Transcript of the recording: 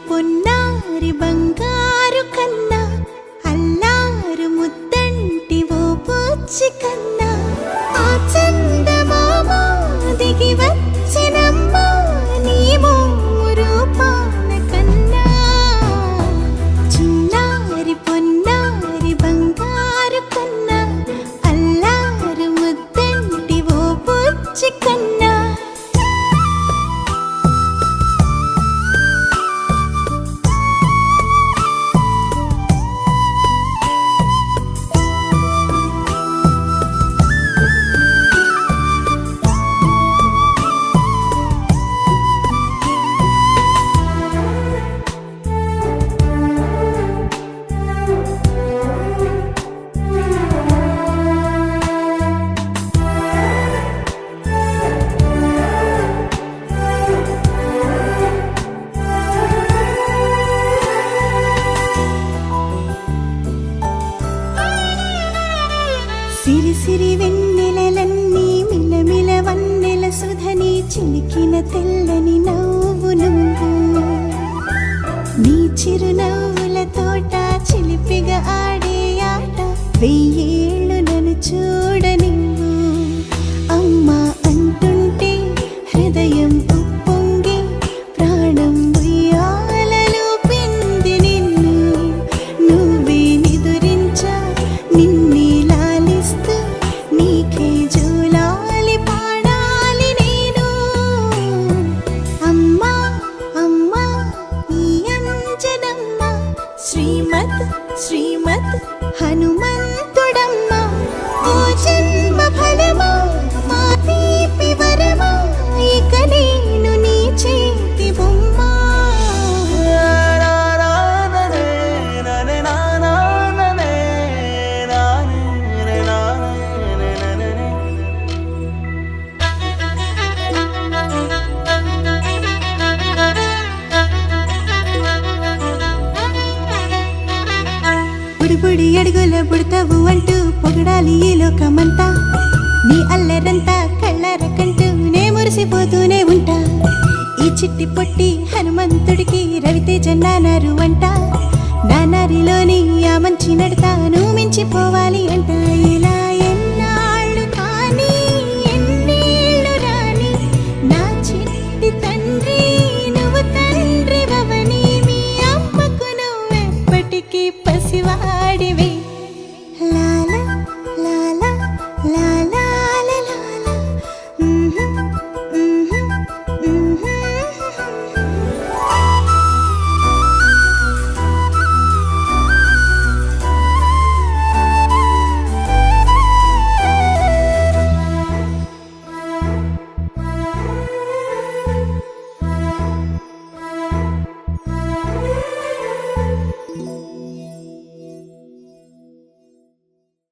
పొన్నారి బంగారు కన్నా అల్లారు ముద్దంటి ఓ పూచి కన్నా ఆ చందమామ దిగి వచ్చినమ్మా నీ రూపాన కన్నా చిన్నారి పొన్నారి బంగారు కన్నా అల్లారు ముద్దంటి ఓ పూచి కన్నా సిరి సిరి వెన్నెలలన్నీ మిలమిల వన్నెల సుధని చిలికిన తెల్లని నవ్వు నువ్వు నీ చిరునవ్వుల తోట చిలిపిగా ఆడే ఆట వెయ్యేళ్ళు నన్ను చూడ నువ్వు అమ్మా అంటుంటే హృదయం ఉప్పొంగి ప్రాణం ఉయ్యాలలో పిండి నిన్ను నువ్వే నిదురించా నిన్నే నీకే జూలాలి పాడాలి నేను అమ్మా అమ్మా ఈ అంజనమ్మ శ్రీమద్ శ్రీమద్ హనుమంతుడమ్మ ఓ జన్మ ఫలమా మా తీపి వరమా ఇక నేను నీ చేతి బొమ్మ బుడి అడుగుల బుడతావు అంటూ పొగడాలి ఈ లోకమంతా నీ అల్లరంతా కళ్ళారకంటూ నే మురిసిపోతూనే ఉంటా ఈ చిట్టి పొట్టి హనుమంతుడికి రవితేజ నానారు అంట నానారిలోని ఆ మంచి నడతాను మించిపోవాలి అంట ఇలా